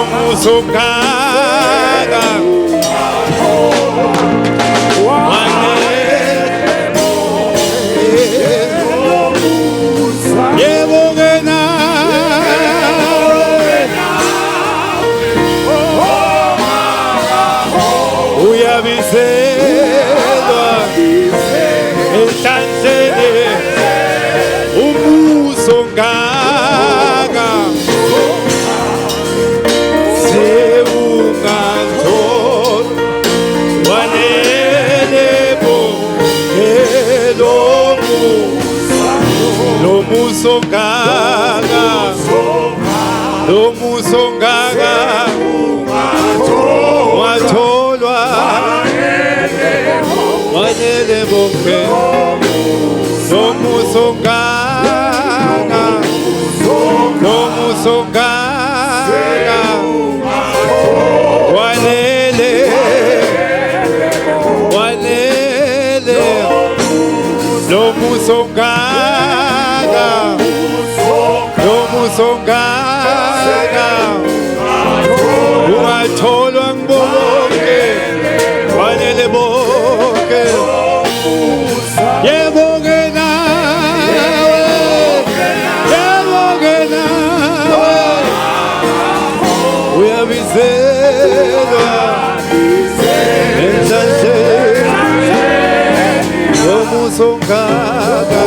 musongaka Musongaka watolwa wanele bonke musongaka wanele musongaka ungatholwa ngibonke wanele bonke yebo-ke nawe uyabizelwa enhlanhleni yomusongaka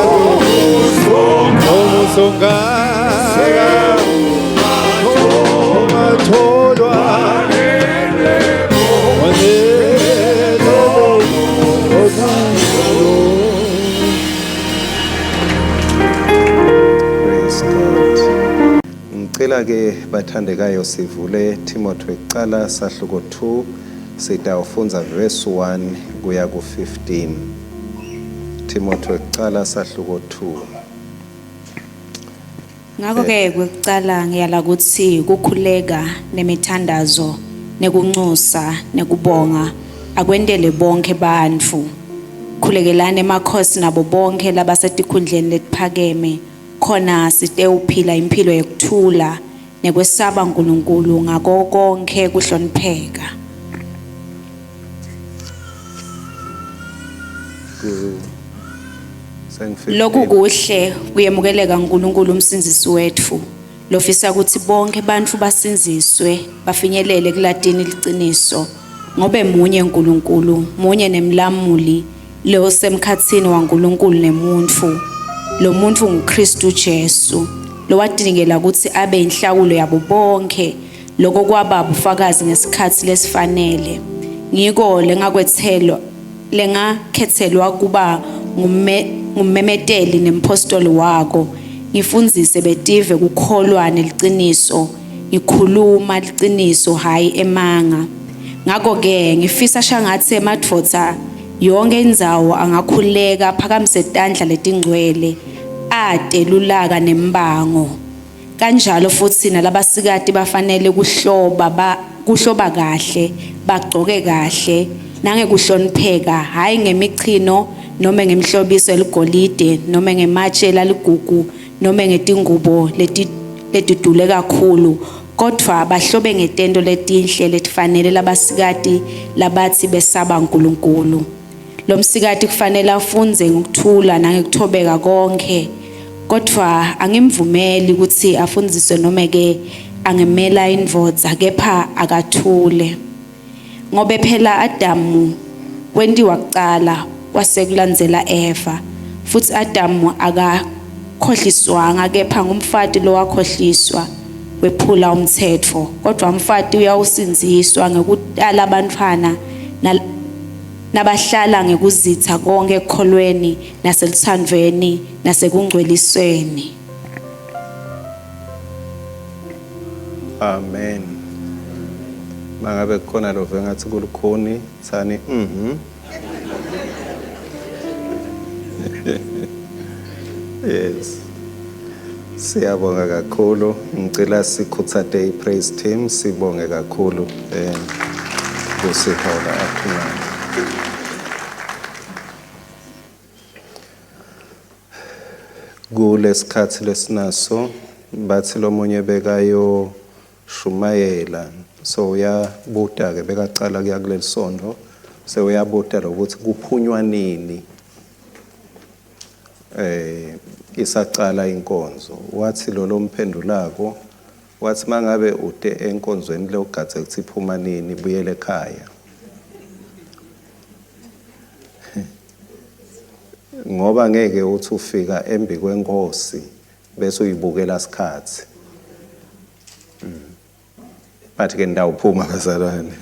Ngicela ke bathandekayo sivule Timothy wekuqala sahluko 2 sitawufunza verse 1 kuya ku15. Timothy wekuqala sahluko 2. Ngakho-ke kwekucala ngiyala ukuthi kukhuleka nemithandazo nekunxusa nekubonga akwendele bonke bantfu. Khulekelane emakhosi nabo bonke labasetikhundleni letiphakeme khona sitewuphila impilo yokuthula nekwesaba uNkulunkulu ngako konke kuhlonipheka. Lokhu kuhle kuyemukeleka uNkulunkulu umsinzisi wethu lofisa ukuthi bonke bantfu basinziswe bafinyelele kuladini iliciniso ngobe munye uNkulunkulu munye nemlamuli lo semkhatsini waNkulunkulu nemuntfu lo muntu nguKristu Jesu lo wadinikela ukuthi abe inhlawulo yabo bonke lokho kwaba ubufakazi ngesikhathi lesifanele ngiko lengakhethelwa kuba ngummemeteli nempostoli wako ngifundzise betive kukholwa neliciniso ngikhuluma liciniso hayi emanga ngako ke ngifisa shangathi emadvodza yonke indzawo angakhuleka phakamise tandla letingcwele ate lulaka nembango kanjalo futhi nalabasikati bafanele kuhloba kahle bagcoke kahle nangekuhlonipheka hayi ngemichino noma ngemhlobiso eligolide noma ngematshe laligugu noma ngetingubo letidule kakhulu kodwa bahlobe ngetento letinhle letifanele labasikati labathi besaba uNkulunkulu lo msikati kufanele afunze ngokuthula nangekuthobeka konke kodwa angimvumeli ukuthi afundziswe noma ke angemela indvodza kepha akathule ngobe phela Adamu wentiwa kuqala kwasekulandzela Eva futhi Adamu akakhohliswanga kepha ngumfati lo wakhohliswa wephula umthetho kodwa umfati uyawusinziswa ngekudala abantwana nabahlala ngekuzitha konke ekukholweni naselithandweni nasekungcwelisweni. Amen. Mangabe khona lo vengathi kulukhuni thani Yes. Siyabonga kakhulu. Ngicela sikhuthate ipraise team sibonge kakhulu kusihola aphuma. Kulesikhathi lesinaso bathi lo munye bekayo uyashumayela so uyabuta ke bekacala kuya kuleli sondo seyabuta lokuthi kuphunywa nini isaqala inkonzo. Wathi lo mphendulako wathi mangabe ude enkonzweni leyogadze ukuthi iphuma nini buyele ekhaya ngoba ngeke uthi ufika embi kwenkosi bese uyibukela isikhathi bathi ke ndawuphuma bazalwane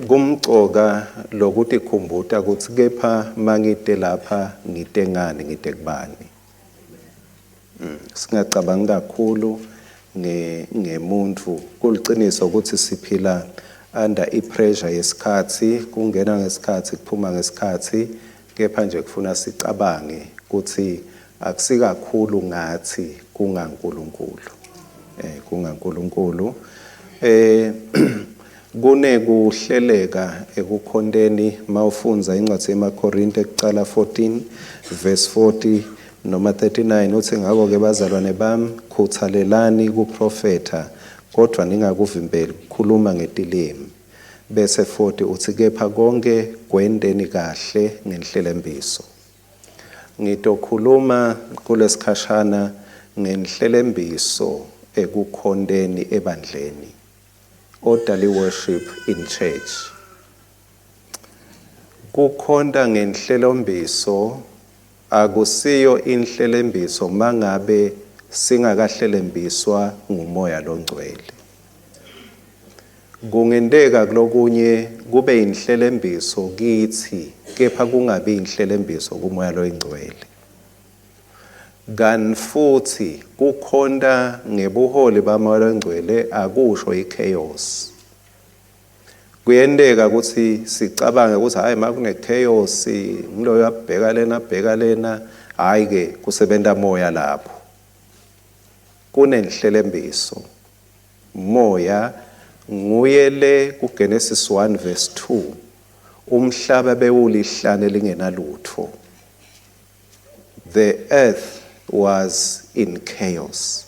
kumcoka lokuthi khumbuta ukuthi kepha mangite lapha ngite ngani ngite kubani singacabangi kakhulu ngemuntu kuliqiniso ukuthi siphila under ipressure yesikhathi kungena ngesikhathi kuphuma ngesikhathi kepha nje kufuna sicabange ukuthi akusikakhulu ngathi kungaNkulunkulu kungaNkulunkulu kunekuhleleka ekukhondeni mawufunza incwadi yemaKorinte ekuqala 14 verse 40 noma 39 uthi ngako ke bazalwane bami khuthalelani kuprofetha kodwa ningakuvimbeli ukukhuluma ngetilimi bese 40 uthi kepha konke kwendeni kahle ngenhlelembiso. Ngitokhuluma kulesikhashana ngenhlelembiso ekukhondeni ebandleni orderly worship in church. Kukhonda ngenhlelembiso akusiyo inhlelembiso mangabe singakahlelembiswa ngumoya longcwele. Kungendeka kulokunye kube inhlelembiso kithi kepha kungabi inhlelembiso kumoya longcwele. Kan futhi kukhonda ngebuholi bamoya longcwele akusho ichaos. Kuyendeka ukuthi sicabange ukuthi hayi makune chaos ngilo yabheka lena hayi ke kusebenta moya lapho. Kunenhlelembiso moya nguye le kuGenesis 1 verse 2 umhlaba bewulihlane lingenalutho. The earth was in chaos.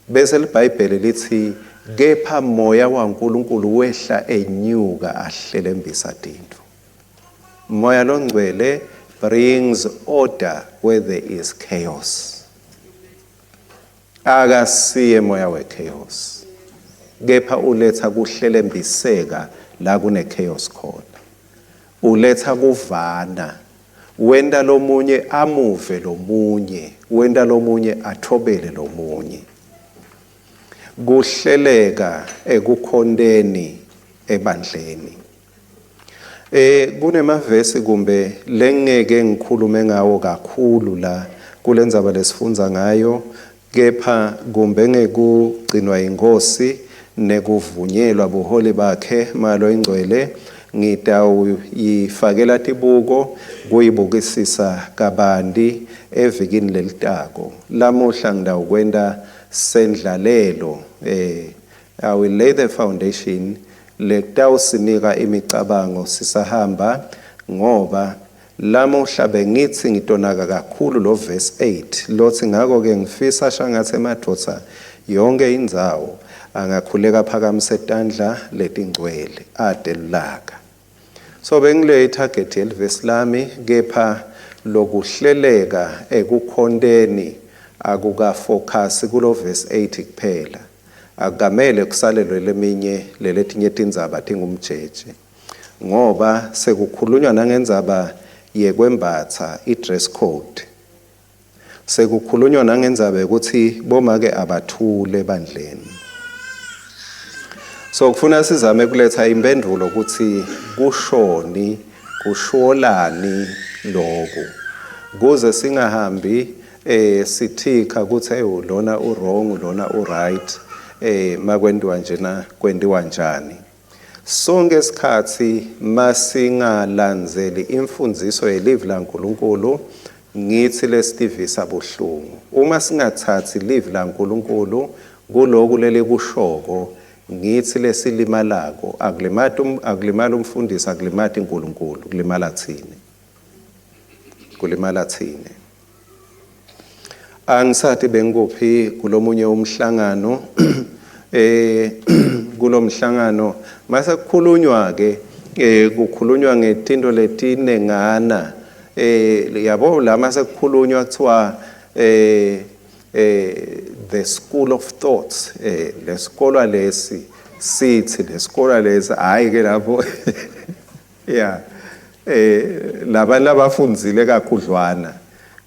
Bese iBhayibheli lithi kepha moya waNkulunkulu wehla enyuka ahlelembisa into. Moya longcwele brings order where there is chaos. Akasiye moya we-chaos. Kepha uletha kuhlelembiseka la kune chaos khona. Uletha kuvana. Wenda lomunye amuve lomunye, wenda lomunye athobele lomunye. Kuhleleka ekukhondeni ebandleni. Kunemavesi kumbe lengeke ngikhulume ngawo kakhulu la kulendzaba lesifundza ngayo kepha kumbe ngekugcinwa inkosi nekuvunyelwa buholi bakhe malo ingcwele ngitawuyifakela tibuko kuyibukisisa kabandi evikini lelitako. Lamuhla ngidawukwenda sendlalelo I will lay the foundation lekutawusinika imicabango sisahamba ngoba lamuhla bengithi ngitonaka kakhulu lo verse 8 lothi ngako ke ngifisa shangathi emadvodza yonke indzawo angakhuleka phakamise tandla letingcwele adelulaka. So bengile target yelivesi lami kepha lokuhleleka ekukhondeni akukafocus kulo verse 8 kuphela. Akukamele kusalelwe leminye leletinye tindzaba tingumjeje ngoba sekukhulunywa nangendzaba yekwembatha i-dress code. Sekukhulunywa nangendzaba ukuthi bomake abathule ebandleni. So kufuna sizame kuletha impendulo ukuthi kushoni kushwolani lokho kuze singahambi sithika ukuthi lona wrong lona right makwendiwa njena kwendiwa njani. Sonke isikhathi masingalandzeli imfundiso yelive laNkulunkulu ngithi lesivisa buhlungu. Uma singathathi live laNkulunkulu kuloku leli kushoko ngithi lesilimalako akulimala umfundisi akulimala iNkulunkulu kulimala thina. Kulimala thina. Angisathi bengikuphi kulomunye umhlangano kulomhlangano mase kukhulunywa ke kukhulunywa ngetinto letinengana yabo la mase kukhulunywa kuthiwa the school of thoughts lesikolo lesi sithi lesikolo lesi hayi ke lapho yeah labantu abafundzile kakhudlwana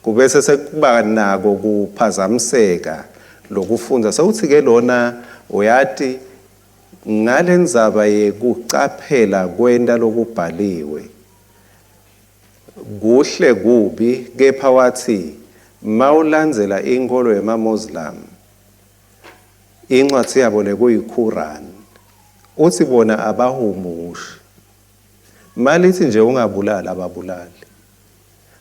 kubese sekuba nako kuphazamiseka lokufunda sewuthi ke lona uyathi ngalendzaba yekucaphela kwenta lokubhaliwe kuhle kubi kepha wathi mawulandzela inkolo yemaMuslim incwadi yabo lekuyiQuran uthi bona abahumushi malithi nje ungabulala ababulali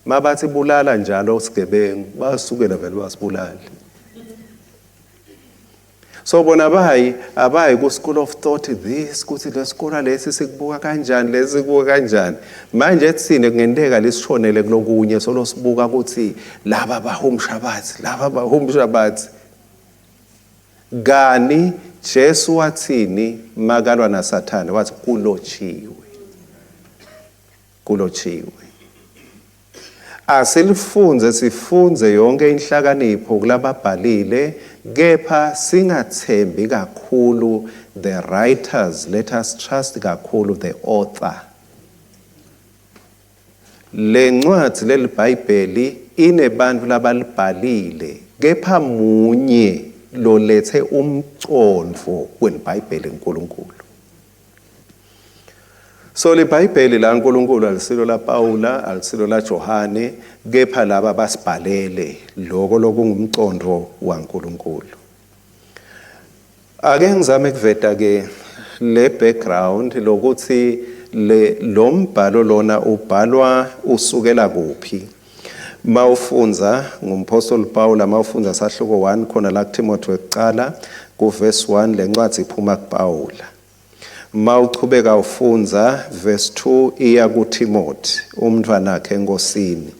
mabathi bulala njalo sigebengu basukela vele basibulala so bona abayi ku school of thought this kuthi lesikole lesi sikubuka kanjani lesi kubuka kanjani manje etsine kungendeka lisishonele kulokunye solo sibuka ukuthi laba bahumusha bathi gani Jesu wathini makalwa naSathane wathi kulotshiwe asilifunze sifunze yonke inhlakanipho kulababhalile kepha singathembi kakhulu the writers let us trust kakhulu the author lencwadi leliBhayibheli inebantu labalibhalile kepha munye lolethe umcondvo kweliBhayibheli uNkulunkulu so leBhayibheli la uNkulunkulu alisilo la Paula alisilo la Johane kepha laba basibhalele lokho lokungumcondo waNkulunkulu ake ngizame kuveta ke le background lokuthi lo mbhalo lona ubhalwa usukela kuphi mawufunza ngumpostoli Paul mawufunza sahluko 1 khona la kuTimothy wekuqala ku verse 1 lencwadi iphuma kuPaula mawuchubeka ufunza verse 2 iya kuTimothy umntwana wakhe enkosini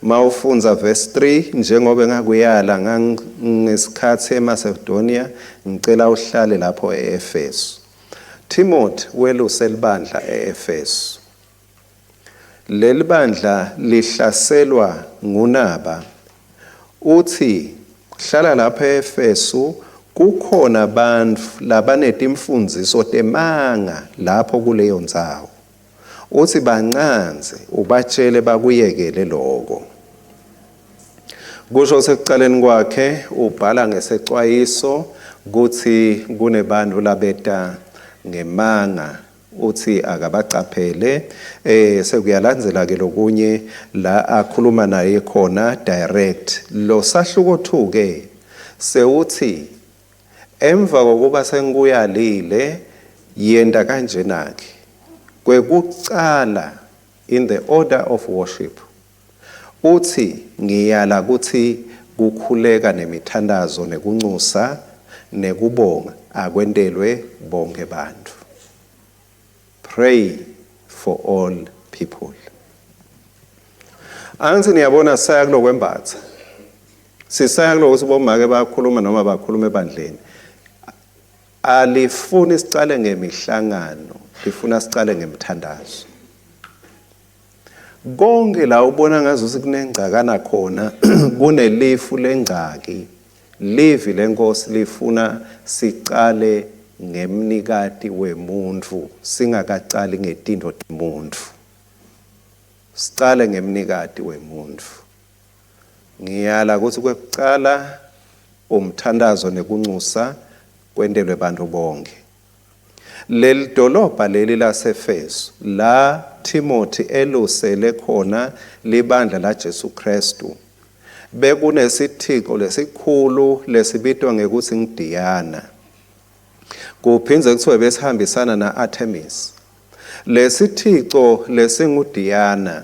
mawufunza verse 3 njengoba ngakuyala ngesikhathi eMacedonia ngicela uhlale lapho eEfeso Timothy weluse libandla eEfeso leli bandla lihlaselwa ngunaba uthi hlala lapha eEfeso kukhona abantu labanetimfundiso temanga lapho kuleyo ndzawo uthi bancanze ubatshele bakuyekele lokho kusho sekuqaleni kwakhe ubhala ngesexwayiso kuthi kunebantu labeta ngemanga uthi akabacaphele sekuyalandzela ke lokunye la akhuluma naye khona direct lo sahluko 2 ke sewuthi emva kokuba sengikuyalile yenda kanjenake kwekucala in the order of worship uthi ngiyala ukuthi kukhuleka nemithandazo nekuncusa nekubonga akwendelwe bonke bantu pray for all people anzi niyabona saya kulokwembatha sisaya kulokuthi bomake bayakhuluma noma bakhuluma ebandleni alifuni sicale ngemihlangano lifuna sicale ngemthandazo konke la ubona ngazo kunengcakana khona kunelifu lengcaki livi lenkosi lifuna sicale ngemnikati wemuntu singakacali ngetinto temuntu sicale ngemnikati wemuntu ngiyala ukuthi kwekucala umthandazo nekuncusa kwendelwe bantu bonke leli dolobha leli laseFeso la Timothy elusele khona libandla la Jesu Kristu bekunesithixo lesikhulu lesibitwa ngekuthi ngidiyana kuphinze kuthiwe besihambisana naArtemis lesithixo lesingudiyana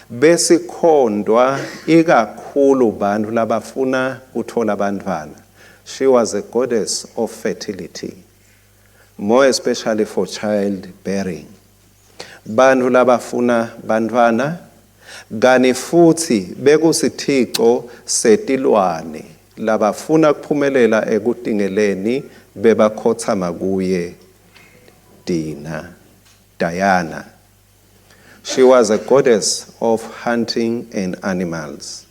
besikhondwa ikakhulu bantu labafuna uthola abantwana she was a goddess of fertility more especially for childbearing bantu labafuna bantwana kani futhi bekusithixo setilwane labafuna kuphumelela ekutingeleni bebakhothama kuye Diana. She was a goddess of hunting and animals.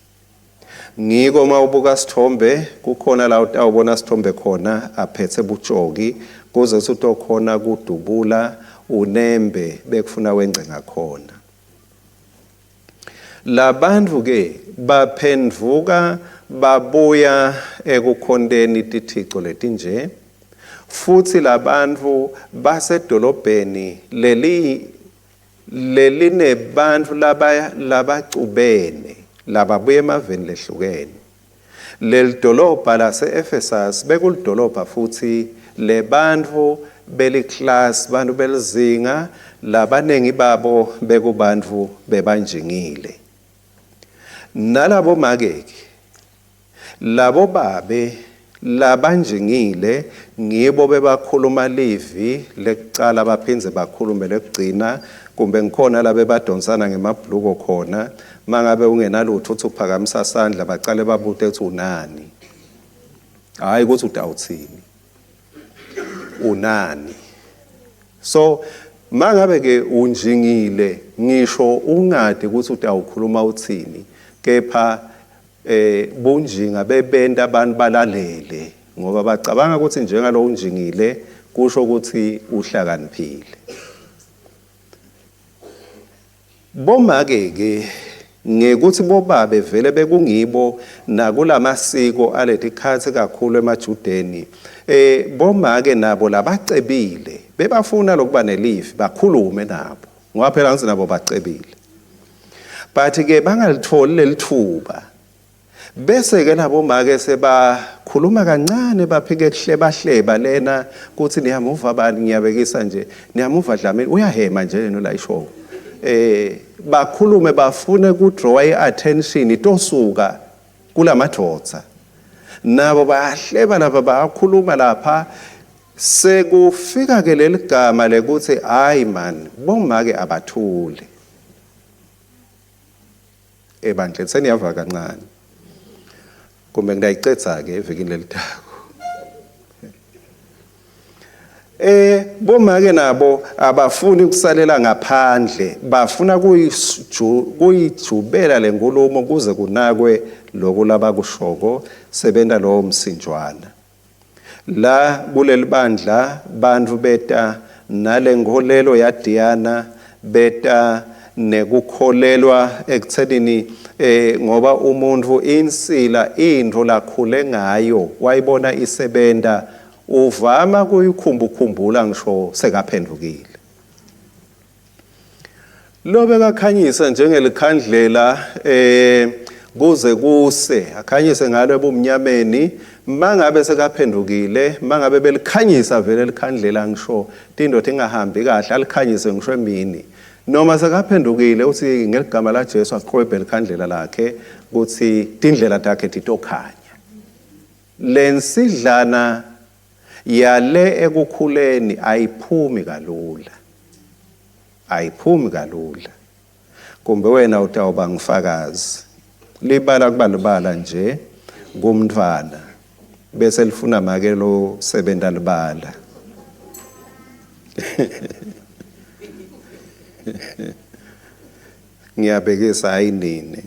Ngiko mawubuka sithombe kukhona la utawubona sithombe khona aphethe bujoki kuze utokhona kudubula unembe bekufuna wence ngakhona. Labantu ke baphendvuka babuya ekukhondeni tithixo letinje futhi labantu basedolobheni leline bantu labacubene lababuye emaveni lehlukene. Leli dolobha lase-Ephesus bekulidolobha futhi le bantu beliclass bantu belizinga labanengi babo bekubantu bebanjingile. Nalabo makeke labo babe labanjingile ngibo bebakhuluma livi lekucala baphindze bakhulume lekugcina kumbe ngikhona la bebadonsana ngemabhluko khona mangabe ungenalutho uthi uphakamisa isandla baqale babute uthi unani, hayi ukuthi utawuthini, unani. So mangabe ke unjingile ngisho ungadi ukuthi utawukhuluma uthini kepha bunjinga bebenta abantu balalele ngoba bacabanga ukuthi njengalo unjingile kusho ukuthi uhlakaniphile. Bomake ngekuthi bobabe vele bekungibo nakulamasiko aletikhathi kakhulu emajudeni bomake nabo labacebile bebafuna lokuba nelifi bakhulume nabo ngoba phela ngithi nabo bacebile but ke bangalitholi lelithuba bese ke labo make sebakhuluma kancane baphike kuhleba lena kuthi niyamuva bani ngiyabekisa nje niyamuva Dlamini uyahema nje lena la isho bakhulume bafune kudraw iattention itosuka kulamadoda nabo bayahleba lapha bakhuluma lapha sekufika ke leligama lekuthi hayi man bomake abathule ebandleni seniyava kancane kumbe ngiyayicetha ke evikini lelitako bomake nabo abafuni ukusalela ngaphandle bafuna kuyijubela lenkulumo kuze kunakwe lokulaba kushoko sebenta lo msinjwana la kuleli bandla bantu beta nalengolelo ya Diana beta nekukholelwa ekuthenini ngoba umuntu insila into lakhule ngayo wayibona isebenta uvama kuyikhumbukhula ngisho sekaphendukile lobe kakhanyisa njengelikhandlela kuze kuse akhanyise ngalo ebumnyameni mangabe sekaphendukile mangabe belikhanyisa vele likhandlela ngisho tindoda ingahambi kahle alikhanyise ngisho emini noma sekaphendukile uthi ngeligama la Jesu aqhwebhe likhandlela lakhe ukuthi tindlela takhe titokhanya lensidlana yale ekukhuleni ayiphumi kalula kumbe wena utawuba ngifakazi libala kubalibala nje kumntwana bese lifuna make lo sebenta libala ngiyabekisa ayinini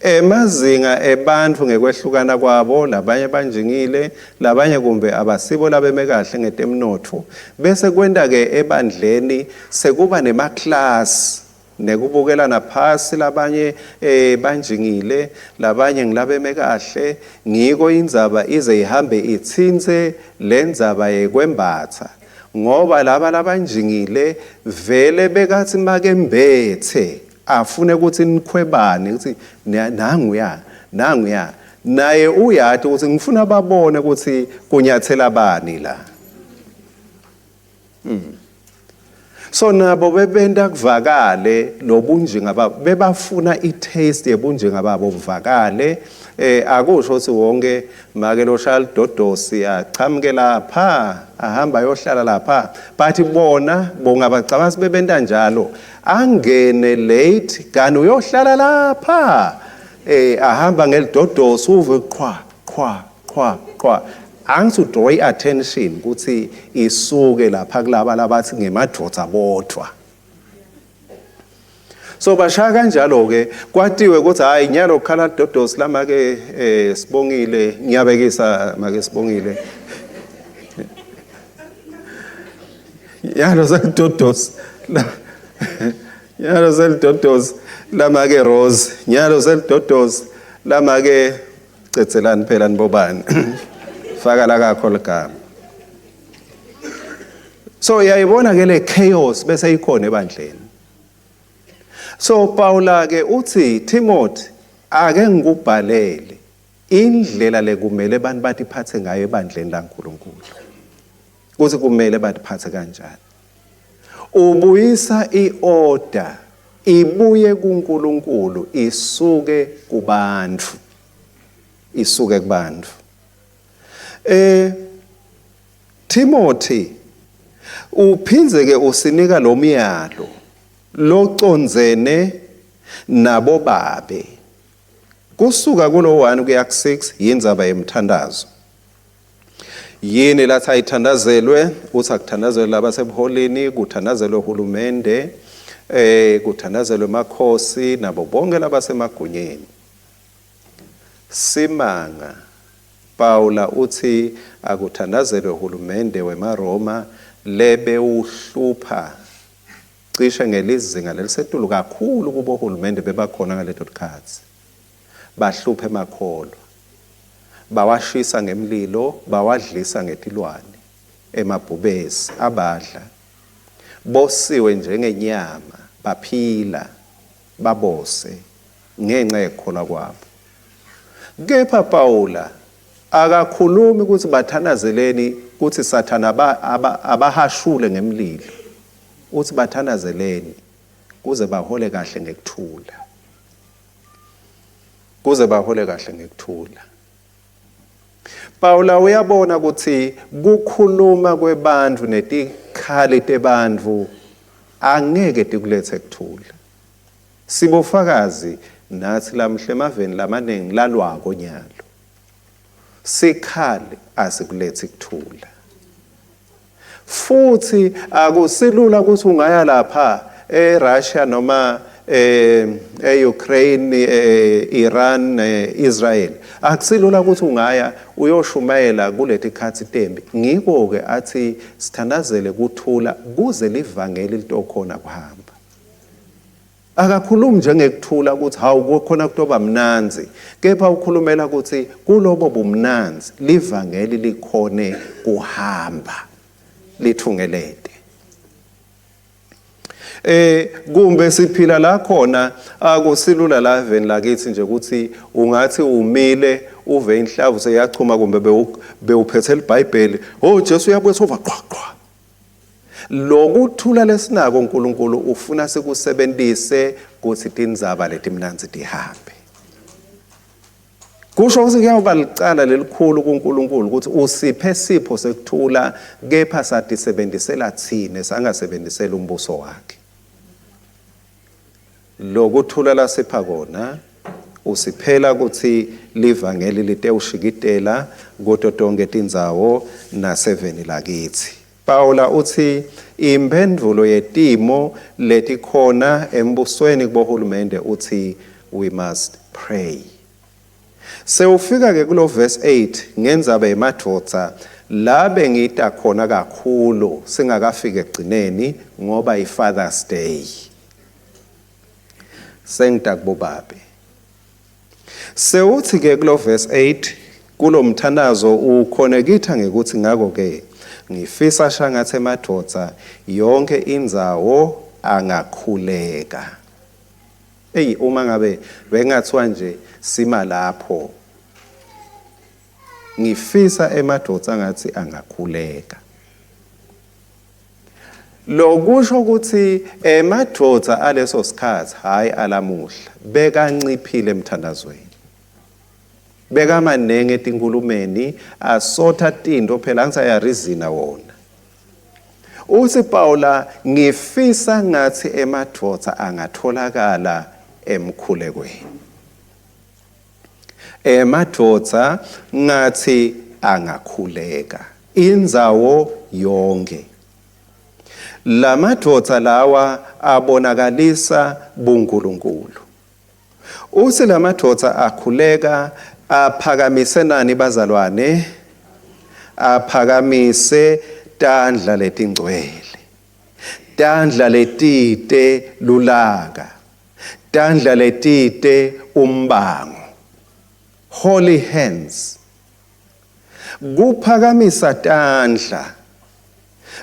emazinga ebantu ngekwehlukana kwabo labanye banjingile labanye kumbe abasibo labeme kahle ngetemnotho bese kwenda ke ebandleni sekuba nema class nekubukelana phasi labanye banjingile labanye ngilabeme kahle ngiko indzaba ize ihambe ithinze lendzaba yekwembatha ngoba laba labanjingile vele bekathi make mbethe afune ukuthi nikhwebane ukuthi nanguya naye uyathi ukuthi ngifuna babone ukuthi kunyathela bani la So nabo bebenta kuvakale lobunjinga babo bebafuna itaste yebunjinga babo buvakale akusho ukuthi wonke make lo shaya lidodosi achamuke lapha ahamba yohlala lapha bathi bona bongabacabasi bebenta njalo angene late kanti uyohlala lapha ahamba ngelidodosi uve qhwa angithi draw attention ukuthi isuke lapha kulaba labathi ngemadoda bodwa. So bashaya kanjalo ke kwatiwe ukuthi hayi nyalo khala dodos lama ke sibongile ngiyabekisa make sibongile yalo selidodos yalo selidodos lama ke Rose nyalo selidodos lama ke cethelani phela nibobani faka la kakho ligama. So yayibona ke le chaos bese ikhona ebandleni. So Paula ke uthi Timothy ake ngikubhalele indlela lekumele abantu batiphathe ngayo ebandleni laNkulunkulu. Kuthi kumele batiphathe kanjani. Ubuyisa iorder ibuye kuNkulunkulu isuke kubantu. Isuke kubantu. Timothy uphinze ke usinika lo myalo loconzene nabo babe kusuka kulo 1 kuya ku6 yindzaba yemthandazo yini lathi ayithandazelwe uthi akuthandazelwe labasebuholini kuthandazelwe uhulumende kuthandazelwe emakhosi nabo bonke labasemagunyeni simanga Paula uthi akuthandazelwe uhulumende weMaroma lebe uhlupha cishe ngelizinga lelisetulu kakhulu kubo uhulumende bebakhona ngaleto sikhathi bahlupha emakholo bawashisa ngemlilo bawadlisa ngetilwane emabhubesi abadla bosiwe njengenyama baphila babose ngenxa yekholwa kwabo. Kepha Paula akakhulumi ukuthi bathanazeleni ukuthi sathana abahashule ngemlilo uthi bathanazeleni kuze bahole kahle ngekuthula Paula uyabona ukuthi kukhuluma kwebantu netikhali tebantu angeke tikulethe kuthula. Sibofakazi nathi lamhle emaveni lamaningi lalwako nyalo sikhali asikulethi kuthula futhi akusilula ukuthi ungaya lapha eRussia noma eUkraine Iran Israel akusilula ukuthi ungaya uyoshumayela kulethi khathi tembi ngiko ke athi sithandazele kuthula kuze livangeli litokhona kuhamba akakhulumi njengekuthula ukuthi hawu khona kutoba mnanzi kepha ukhulumela ukuthi kulobo bumnanzi livangeli likhone kuhamba lithungelede kumbe siphila la khona akusilula la veni lakithi nje ukuthi ungathi umile uve inhlavu seyachuma kumbe bewuphethe iBhayibheli Jesu uyabuyisa qhaqhwa lokuthula lesinako uNkulunkulu ufuna sikusebenzise kuthi tindzaba letimnanzi tihambe kusho ukuthi kuyawuba licala lelikhulu kuNkulunkulu ukuthi usiphe sipho sekuthula kepha satisebenzisela thina sangasebenzisela umbuso wakhe lokuthula lasipha kona usiphela ukuthi livangeli lite ushikitela kuto tonke tindzawo naseveni lakithi. Paula uthi imphendvulo yetimo letikhona embusweni kubohulumende uthi we must pray. Sewufika ke kulo verse 8 ngendzaba yemadvodza labe ngita khona kakhulu singakafika egcineni ngoba iFather's Day. Sengita kubobabe. Sewuthi ke kulo verse 8 kulo mthandazo ukhonekitha ngekuthi ngako ke ngifisa shangathe emadvodza yonke indzawo angakhuleka. Uma ngabe bengathiwa nje sima lapho ngifisa emadvodza ngathi angakhuleka. lokusho ukuthi emadoda aleso sikhathi hayi alamuhla bekanciphile emthandazweni. Bekamanenge etinkulumeni asotha tinto phela angisayarizina wona. Uthi Paula ngifisa ngathi emadoda angatholakala emkhulekweni. Emadoda ngathi angakhuleka indzawo yonke. La madoda lawa abonakalisa buNkulunkulu. Uthi la madoda akhuleka aphakamise nani bazalwane? Aphakamise tandla letingcwele, tandla letite lulaka, tandla letite umbango, holy hands. Kuphakamisa tandla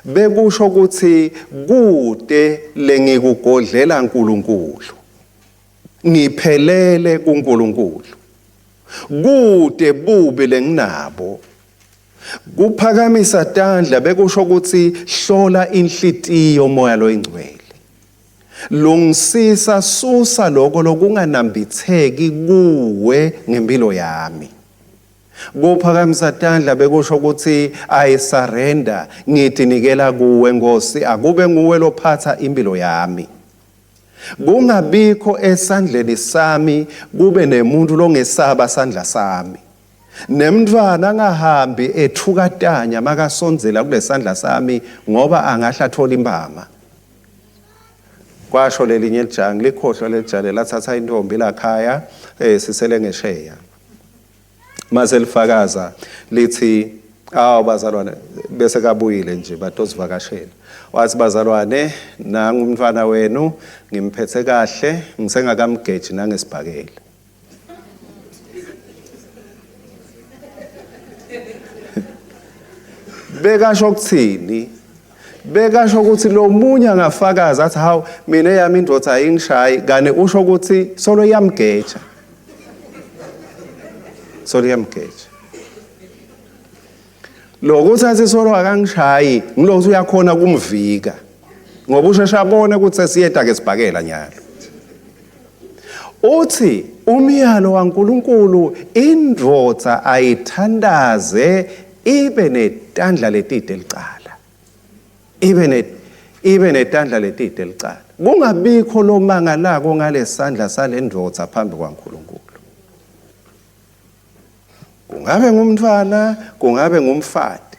bekusho ukuthi kude lengikugodlela uNkulunkulu, ngiphelele kuNkulunkulu, kude bubi lenginabo. Kuphakamisa tandla bekusho ukuthi hlola inhlitiyo moya loyingcwele, lungisisa susa lokho lokunganambitheki kuwe ngempilo yami. Kuphakamisa tandla bekusho ukuthi I surrender, ngitinikela kuwe Nkosi, akube nguwe lophatha impilo yami. Kungabikho esandleni sami kube nemuntu longesaba sandla sami. Nemntwana angahambi ethukatanya makasondzela kulesandla sami ngoba angahlathola imbama. Kwasho lelinye lijanga likhohlwa lelijale lathatha intombi lakhaya sisele ngesheya. Mase lifakaza lithi awu bazalwane bese kabuyile nje batozivakashela. Wathi bazalwane nangu umntwana wenu ngimphethe kahle ngisengakamgeji nangesibhakela. Bekasho ukuthini? Bekasho ukuthi lo munye angafakaza athi hawu mina yami indoda ayingishayi kane usho ukuthi solo yamgeja. Solo yamgeja. Lokuthi athi solo akangishayi ngilokuthi uyakhona kumvika. Ngoba ushesha abone ukuthi sesiyeda ke sibhakela nyalo. Uthi umyalo waNkulunkulu indoda ayithandaze ibe netandla letide licala. Ibe netandla letide licala. Kungabikho lo mangalako ngalesandla salendoda phambi kwaNkulunkulu. Kungabe ngumntwana, kungabe ngumfati.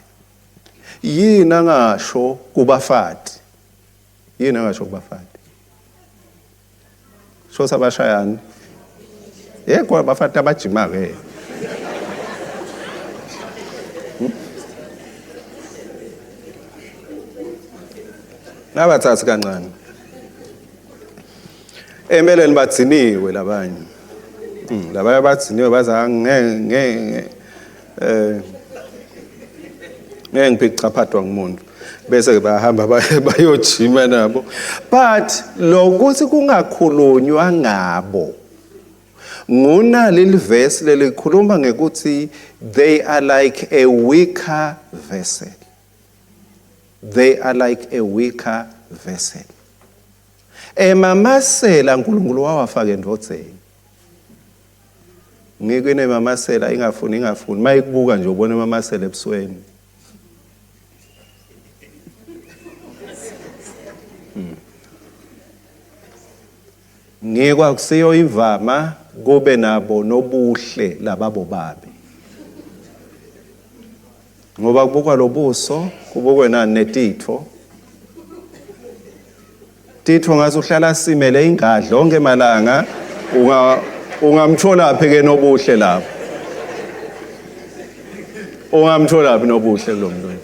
Yini angasho kubafati? Yini angasho kubafati? Sho sabashayani? Yekho abafati abajima ke. Nabathathu kancane. Emeleni bathiniwe labanye. Labanye bathiniwe baza ngeke ngiphicaphadwa ngumuntu. Bese ke bahamba bayojima nabo. But lokuthi kungakhulunywa ngabo. Nguna leli verse lelikhuluma ngekuthi they are like a weaker vessel. They are like a weaker vessel. Emamasela uNkulunkulu wawafaka endodzeni. Ngeke nemamasela ingafuni mayikubuka nje ubone emamasela ebusweni. Ngeke akusiyo ivama kube nabo nobuhle lababo babe. Ngoba kubukwa lobuso kubukwe nani netitho. Titho ngaze uhlala simele ingadla onke emalanga ungamthola phi ke nobuhle lapho. Ungamthola phi nobuhle lo muntu.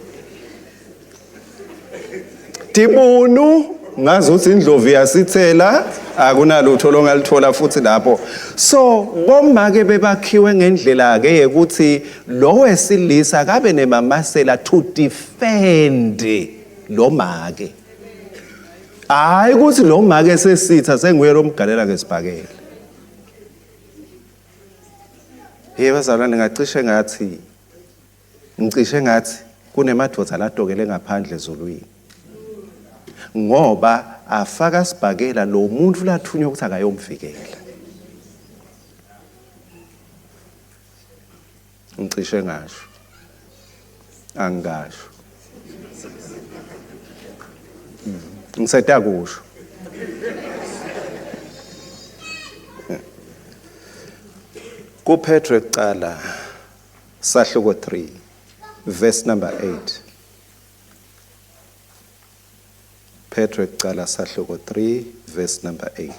Tibunu ngaze uthi indlovu yasithela akunalutho longalithola futhi lapho. So bomake bebakhiwe ngendlela ke ukuthi lo wesilisa kabe nemamasela to defend lo make. Hayi ukuthi lo make sesitha senguye lomgalela ngesibhakela. Bazalwane ngicishe ngathi kunemadoda ladokele ngaphandle ezulwini. ngoba afaka sibhakela lo muntu lathunywa ukuthi akayomvikela. Ngicishe ngasho. Angasho. Ngiseta kusho. KuPetru ekuqala sahluko 3 verse number 8. Petru ekuqala sahluko 3 verse number 8.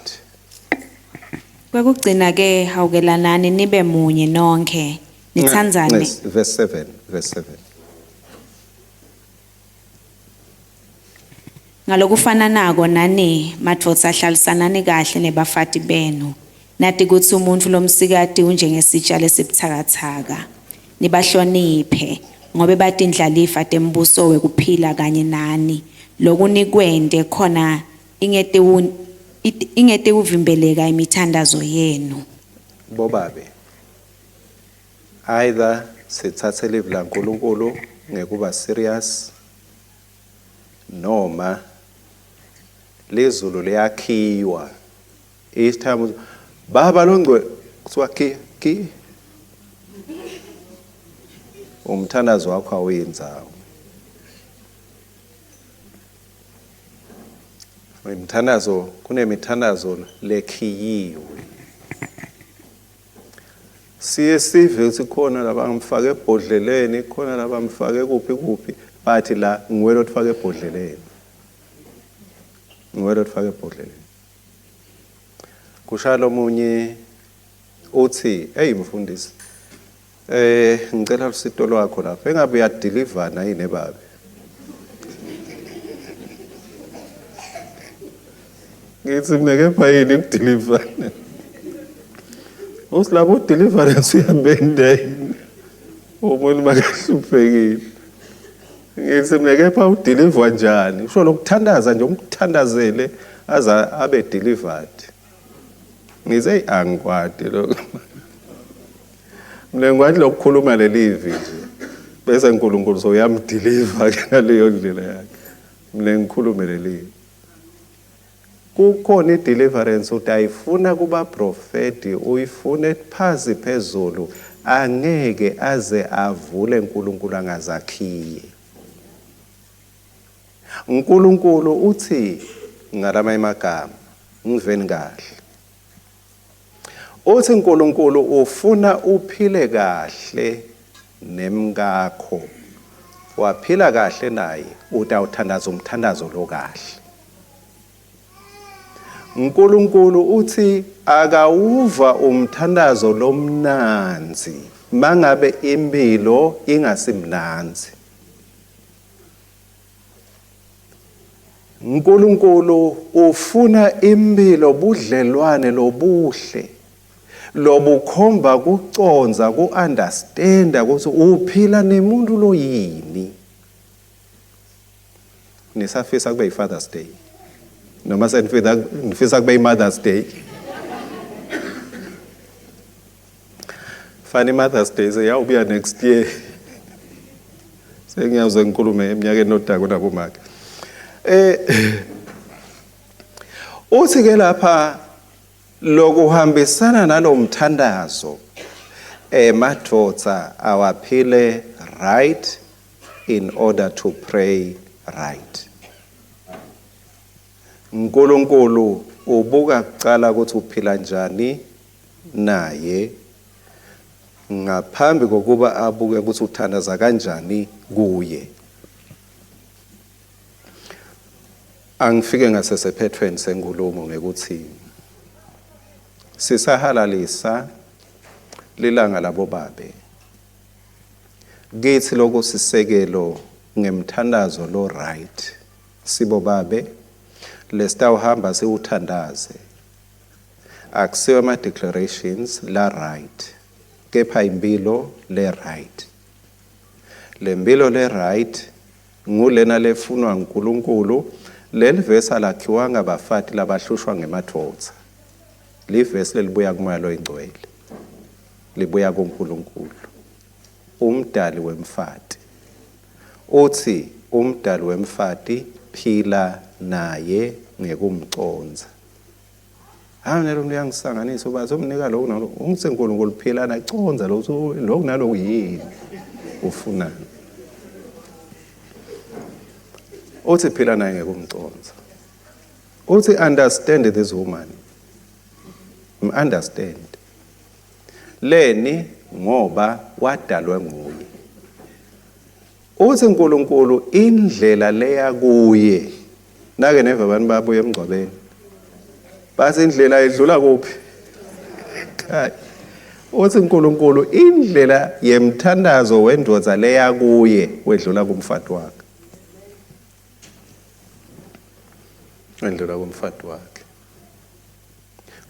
Kwekugcina ke hawukelanani nibe munye nonke nithandzane. Yes, verse 7. Ngalokufana nako nani madvodza hlalisanani kahle nebafati benu. Nathi kuthi umuntu lomsikati unjengesitshalo esibuthakathaka. Nibahloniphe ngobe batindlalifa tembuso wekuphila kanye nani. Lokunikwende khona ingete uvimbeleka imithandazo yenu. Bobabe. Either sithathe live la nkulunkulu ngekuba serious noma lezulu liyakhiwa. Each time baba longwe kuthiwa ki umthandazo wakho awenzawo. Imthandazo kunemithandazo lekhiyiwe. Siye sive ukuthi khona labangifake ebhodleleni, khona labamfake kuphi bathi la ngwelo otfake ebhodleleni. Ngwelo otfake ebhodleleni. Kushalo munye uthi hey mfundisi ngicela usito lwakho lapha engabe uyadeliver na yini babe. Ngithi mina kepha yini ukudeliver. Usilabo udeliverance uyambende. Umuntu makahluphekile. Ngithi mina kepha udeliver njani? Usho lokuthandaza nje umthandazele aza abe delivered. Ngize angikwadi lokho. Mina ngwathi lokukhuluma lelivi nje. Bese uNkulunkulu so uyamdeliver ngaleyo ndlela yakhe. Mina ngikhulume lelivi. Kukhona ideliverance utayifuna kuba prophet uyifune phansi phezulu angeke aze avule uNkulunkulu angazakhiye. uNkulunkulu uthi ngalama imagama ngiveni kahle. Uthi uNkulunkulu ufuna uphile kahle nemngakho. Waphila kahle naye utawuthandaza umthandazo lo kahle. uNkulunkulu uthi akawuva umthandazo lomnanzi mangabe impilo ingasimnanzi. uNkulunkulu ufuna impilo budlelwane lobuhle lobukhomba kuconza kuunderstanda ukuthi uphila nemuntu lo yini. Nisafisa kube yiFather's Day noma senifisa kube yiMother's Day. Funny Mother's Day seyawubuya next year. Sengiyaze ngikhulume eminyakeni nodako nabomake. Uthi ke lapha lokuhambisana nalomthandazo madvodza awaphile right in order to pray right. uNkulunkulu ubuka kucala ukuthi uphila njani naye ngaphambi kokuba abuke ukuthi uthandaza kanjani kuye. Angifike ngasesephethweni senkulumo ngekuthi sisahalalisa lilanga labo babe. Kithi lokho sisekelo ngemthandazo lo right. Sibo babe lesitawuhamba siwuthandaze. Akusiwe ama declarations la right. Kepha impilo le right. Le mpilo le right ngulena lefunwa uNkulunkulu. Leli verse lakhiwa ngabafati labahlushwa ngemadvodza. Li verse libuya kuMoya Oyingcwele. Libuya kuNkulunkulu. Umdali wemfati. Uthi umdali wemfati phila naye ngekumconza. Nalo uyangisanganisa uba somnika lokhu nalo ungisenkulunkulu phila naconza lokhu nalo yini ufunani. Uthi phila naye ngekumconza. Uthi understand this woman. Understand. Leni ngoba wadalwe nguye. Uthi uNkulunkulu indlela leya kuye. Nake neva abantu babuye emgcwabeni. Base indlela idlula kuphi? Uthi uNkulunkulu indlela yemthandazo wendoda leya kuye wedlula kumfati wakhe. Wedlula kumfati wakhe.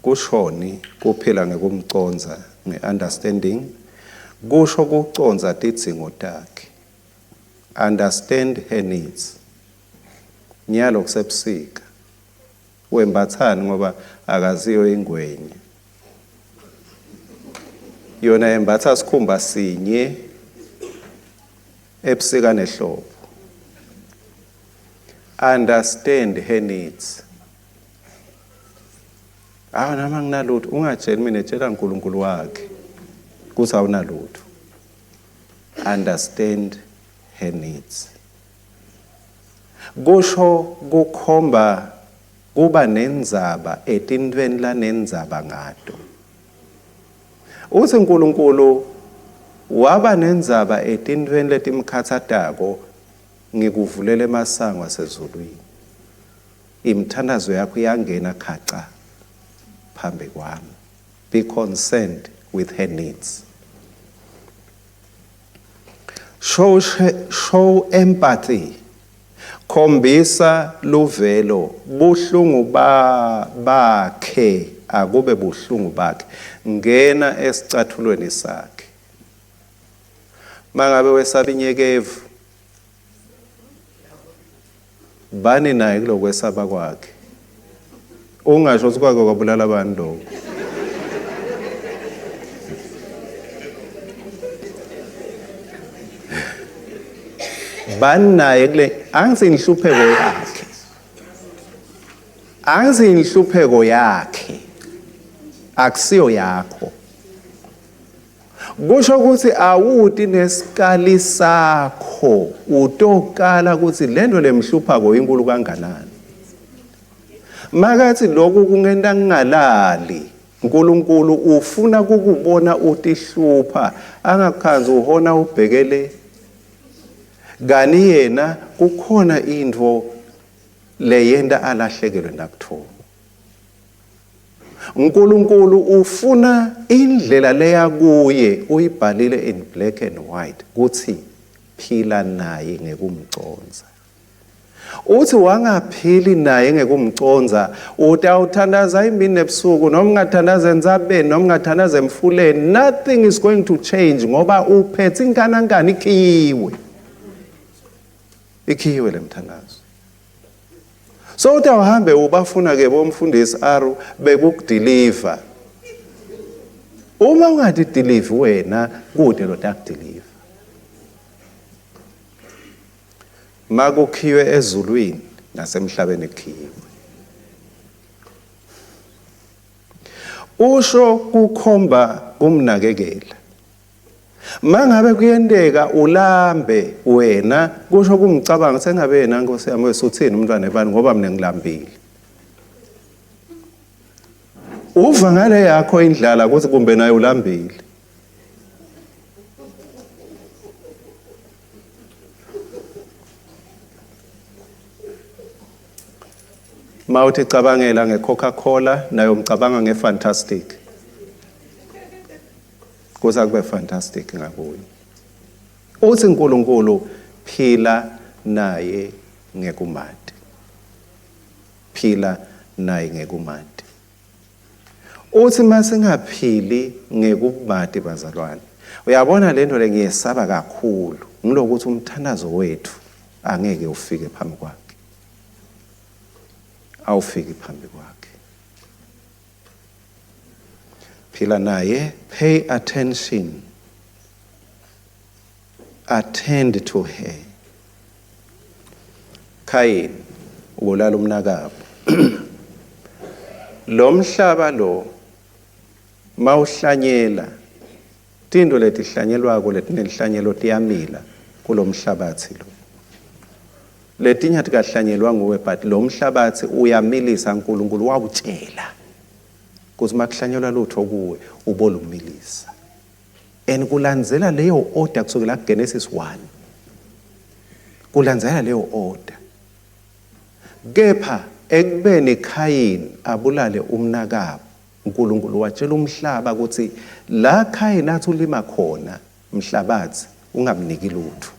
Kushoni kuphila ngekumconza ngeunderstanding. Kusho kuconza tidzingo takhe. Understand her needs. Nyalo kusebusika. Wembathani ngoba akaziyo ingwenye. Yona yembatha sikhumba sinye ebusika nehlobo. Understand her needs. Nama nginalutho ungatsheli mina etshela uNkulunkulu wakhe kuthi awunalutho. Understand her needs. Kusho kukhomba kuba nenzaba etintweni la nenzaba ngato. Uthi uNkulunkulu waba nenzaba etintweni letimkhathatako ngikuvulela emasango asezulwini. Imthandazo yakho iyangena khaca phambi kwami. Be concerned with her needs. Show empathy. Khombisa luvelo buhlungu bakhe akube buhlungu bakhe. Ngena esicathulweni sakhe. Mangabe wesaba inyekevu bani naye kulokwesaba kwakhe. Ungasho ukuthi kwake kwabulala abantu lokho. Bani naye kule angisinhlupheko yakhe. Angisinhlupheko yakhe. Akusiyo yakho. Kusho ukuthi awuthi nesikali sakho utokala ukuthi lento lemhlupha koyinkulu kanganani. Makathi lokhu kungenta ngingalali uNkulunkulu ufuna ukubona utihlupha angakhanzi uhona ubhekele gani yena kukhona into leyenda alahlekelwe nakuthola. uNkulunkulu ufuna indlela leya kuye uyibhalile in black and white kuthi phila naye ngekumconza. Uthi wangaphili naye ngekumconza utawuthandaza imini ebusuku noma ungathandaza enzabeni noma ungathandaza emfuleni, nothing is going to change ngoba uphethe inkanangani ikhiwe lemthandazo. So uthi awuhambe ubafuna ke bomfundisi aru bekukudeliver. Uma ungathi deliver wena kude lo takudeliver. Makukhiwe ezulwini nasemhlabeni ekhiwe. Usho kukhomba kumnakekela. Mangabe kuyendeka ulambe wena kusho kumcabanga sengabe yena Nkosi yami wesuthini umntwana ebani ngoba mina ngilambile. Uva ngale yakho indlala ukuthi kumbe naye ulambile. Mawuthi cabangela ngeCoca-Cola nayo umcabanga ngeFantastic. Kuza kube fantastic ngakuye. Uthi uNkulunkulu phila naye ngekumati. Phila naye ngekumati. Uthi masingaphili ngekumati bazalwane. Uyabona lento lengiyesaba kakhulu ngilokuthi umthandazo wethu angeke ufike phambi kwakhe. Awufiki phambi kwakhe. Phila naye, pay attention. Attend to her. Cain, ukulala umnakabo. Lo mhlaba lo mawuhlanyela tindo leti hlanyelwako letinelihlanyelo tiyamila kulo mhlabathi lo. Letinye tikahlanyelwa nguwe but lo mhlabathi uyamilisa uNkulunkulu wawutshela kuthi makuhlanyelwa lutho kuwe ubolumilisa. And kulandzela leyo order kusukela kuGenesis 1. Kulandzela leyo order. Kepha ekubeni Kayini abulale umnakabo, uNkulunkulu watshela umhlaba ukuthi la Kayini athi ulima khona mhlabathi ungamniki lutho.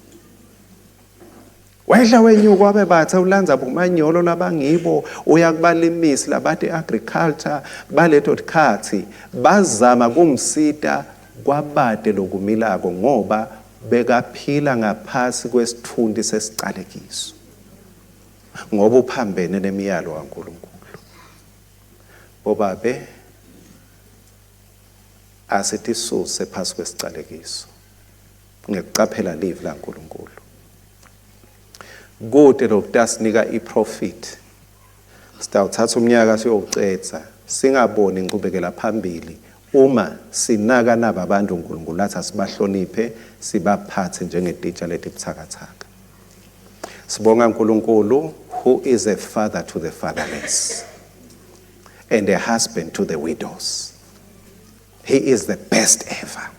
Wehla wenyuka wabe bathe ulanza bomanyolo labangibo uyakubalimisi labade agriculture baletho tikhathi bazama kumsita kwabade lokumilako ngoba bekaphila ngaphasi kwesithundi sesicalekiso. Ngoba uphambene nemiyalo kaNkulunkulu. Bobabe asithi suse phasi kwesicalekiso ngekuqaphela live laNkulunkulu. Kude lokutasinika iprofit. Sitawuthatha umnyaka siyowucetha singaboni inqubekela phambili uma sinaka naba abantu uNkulunkulu lathi asibahloniphe sibaphathe njengetitsha letibuthakathaka. Sibonga uNkulunkulu who is a father to the fatherless and a husband to the widows. He is the best ever.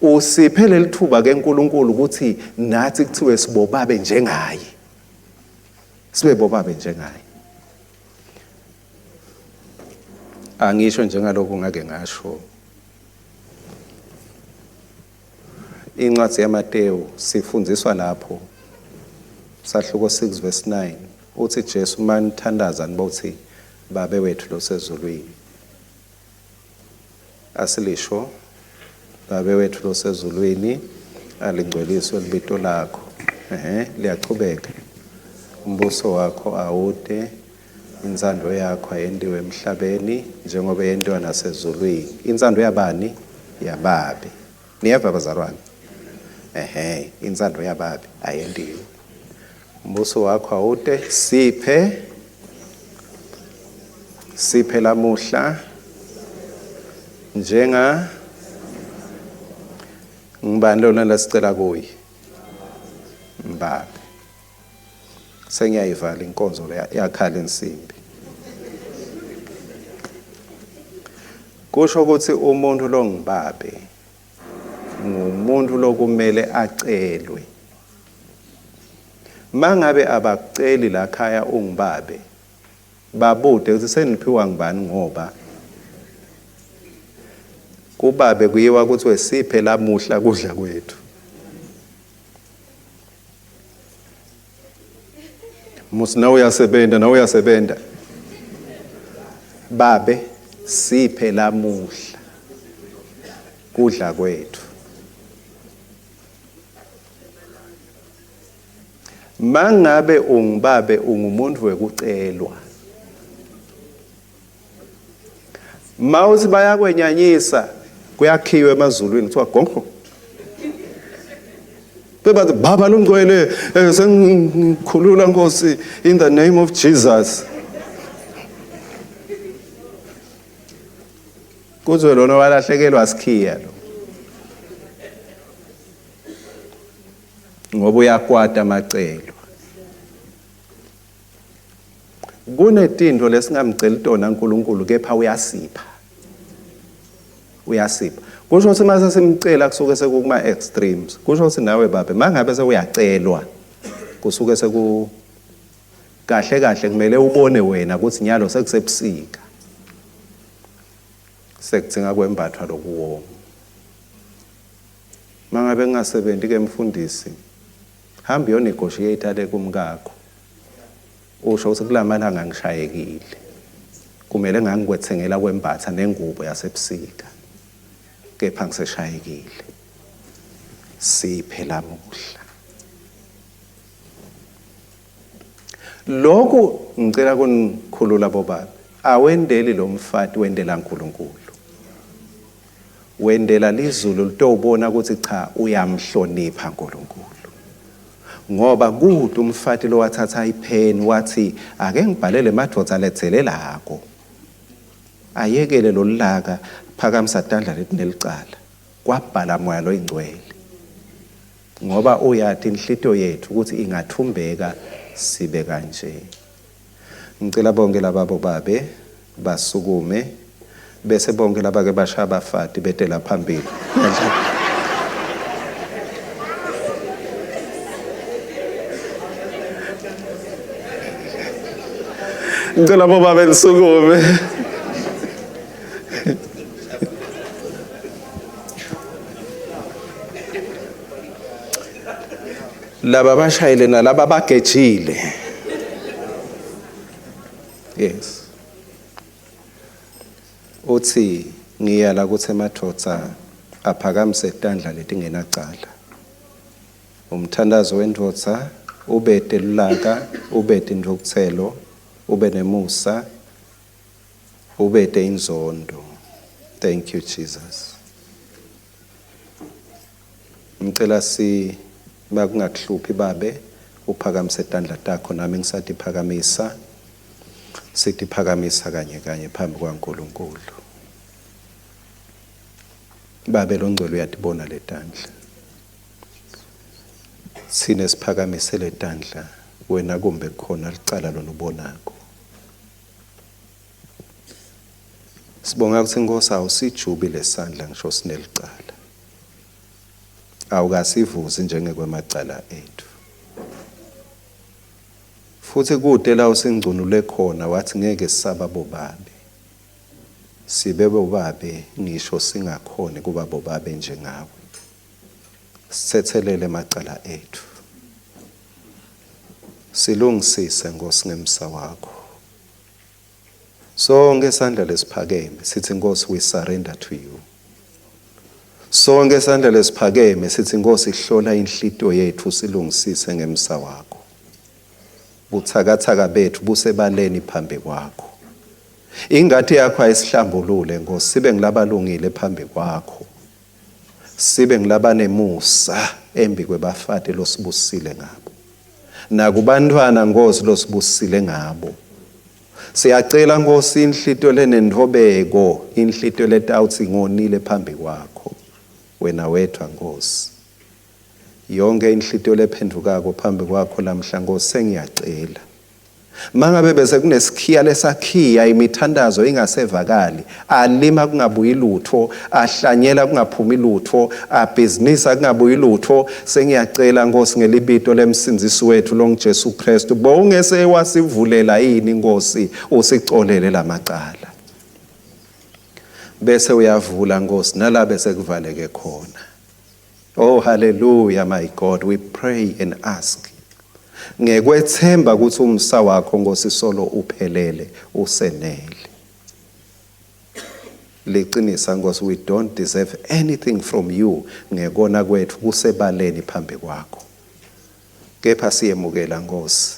Usiphe lelithuba ke uNkulunkulu ukuthi nathi kuthiwe sibobabe njengaye. Sibe bobabe njengaye. Angisho njengalokho ngake ngasho. Incwadi yaMateyu sifundiswa lapho sahluko 6 verse 9 uthi Jesu manithandaza nibothi babe wethu losezulwini. Asilisho babe wethu losezulwini alingcweliswe libito lakho. Liyachubeka. Umbuso wakho awude, inzando yakho ayendiwe emhlabeni njengoba yendiwa nasezulwini. Inzando yabani? Yababe. Niyeva bazalwane? Inzando yababe ayendiwe. Umbuso wakho awude, siphe lamuhla njenga ngibani lona lasicela kuyi Mbabe. Sengiyayivala inkonzo yakhala insimbi. Kusho ukuthi umuntu lo ngibabe ngumuntu lokumele acelwe. Mangabe abakuceli la khaya ungibabe babude ukuthi seniphiwa ngibani ngoba kubabe kuyiwa ukuthi wesiphe lamuhla kudla kwethu. Musi nawe uyasebenta. Babe siphe lamuhla kudla kwethu. Mangabe ungibabe ungumuntu wekucelwa. Mawuthi bayakwenyanyisa kuyakhiwe emazulwini kuthiwa gongo. Bebathi baba lomgcwele sengikhulula Nkosi in the name of Jesus. Kuzwe lona walahlekelwa sikhiya lo. Ngoba uyakwata amacelo. Kunetindo lesingamcela tona uNkulunkulu kepha uyasipha. Kusho ukuthi mase simcela kusuke sekuma extremes. Kusho ukuthi nawe babe mangabe sewuyacelwa kusuke seku kahle kumele ubone wena ukuthi nyalo sekusebusika. Sekuthinga kwembathwa lokuwoma. Mangabe ngingasebenzi ke mfundisi hamba yo negotiate le kumkakho. Usho ukuthi kulamalanga ngishayekile. Kumele ngangikwethengela kwembatha nengubo yasebusika. Kepha ngiseshayekile. Siphe lamuhla. Lokho ngicela kunikhulula bobaba. Awendeli lo mfati wendela uNkulunkulu. Wendela lizulu litobona ukuthi cha uyamhlonipha uNkulunkulu. ngoba kude umfati lo wathatha ipheni wathi ake ngibhalele madoda lethelelako ayekele lo laka phakamisa idandla lethi nelicala kwabhala moya lo ingcwele ngoba uyathi inhlito yethu ukuthi ingathumbeka sibe kanje. Ngicela bonke lababo babe basukume bese bonke laba ke bashaya abafati betela phambili. Ngicela babe nisukume. Laba bashayile nalaba bagejile. Yes. Uthi ngiyala ukuthi madoda aphakamise idandla letingenacala. Umthandazo wendoda ubede lulaka, ubede indokuthelo, ube nemusa, ubede inzondo. Thank you Jesus. Ngicela bakungakuhluphi babe uphakamise idandla takho nami ngisathi phakamisa. Sithi phakamisa kanye phambi kwaNkulunkulu. Babe lo ngcwele uyatibona le dandla. Sine siphakamise le dandla wena kumbe khona licala lona ubonako. Sibonga ukuthi Nkosi awusijubi lesandla ngisho sinelicala. Awukasivuzi njengekwemacala ethu. Futhi kude la usingcunule khona wathi ngeke sisaba bobabe. Sibe bobabe ngisho singakhona kuba bobabe njengawe. Sithethelele amacala ethu. Silungisise Nkosi ngemsa wakho. Sonke isandla lesiphakeme sithi Nkosi we surrender to you. Sonke isandla lesiphakeme sithi Nkosi ihlola inhlito yethu silungisise ngemsa wakho. Buthakathaka bethu busebaleni phambi kwakho. Ingadi yakho ayisihlambulule Nkosi sibe ngilabalungile phambi kwakho. Sibe ngilabanemusa embi kwebafati losibusile ngabo. Nakubantwana Nkosi losibusile ngabo. Siyacela Nkosi inhlito lenendhobeko, inhlito letawuthi ngonile phambi kwakho. Wena wethu Nkosi. Yonke inhlito lephendukako phambi kwakho lamhla Nkosi sengiyacela. Mangabe bese kunesikhiya lesakhiya imithandazo ingasevakali, alima kungabuyi lutho, ahlanyela kungaphumi lutho, abhizinisa kungabuyi lutho, sengiyacela Nkosi ngelibito lemsindisi wethu longuJesu Kristu bongese wasivulela yini Nkosi usicolele lamacala. Bese uyavula Nkosi nala bese kuvaleke khona. Oh hallelujah my God, we pray and ask. Ngekwethemba ukuthi umsa wakho Nkosi solo uphelele usenele. Liqinisa Nkosi we don't deserve anything from you ngekona kwethu kusebaleni phambi kwakho. Kepha siyemukela Nkosi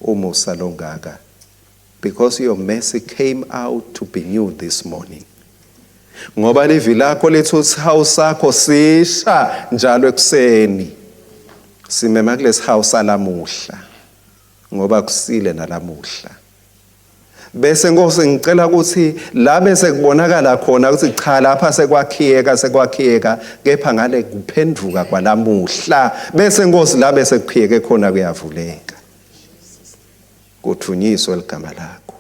umusa longaka because your mercy came out to be new this morning. Ngoba livi lakho lethu house sakho sisha njalo ekuseni. Simema kulesi house alamuhla. Ngoba kusile nalamuhla. Bese Nkosi ngicela ukuthi la bese kubonakala khona ukuthi cha lapha sekwakhiyeka kepha ngale kuphenduka kwalamuhla. Bese Nkosi la bese kukhiyeke khona kuyavuleka. Kuthunyiswe ligama lakho.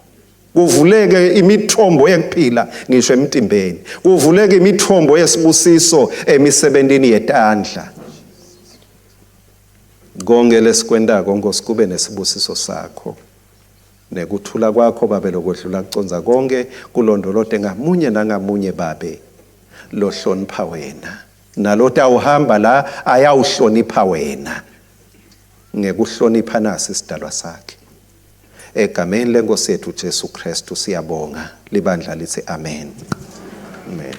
Kuvuleke imithombo yekuphila ngisho emtimbeni. Kuvuleke imithombo yesibusiso emisebentini yetandla. Konke lesikwendako Nkosi kube nesibusiso sakho. Nekuthula kwakho babe lokwedlula kuconza konke kulondolote ngamunye nangamunye babe lo hlonipha wena. Nalota awuhamba la ayawuhlonipha wena. Ngekuhlonipha nasi isidalwa sakhe. Egameni lenkosi yethu Jesu Kristu siyabonga libandla lithi amen. Amen.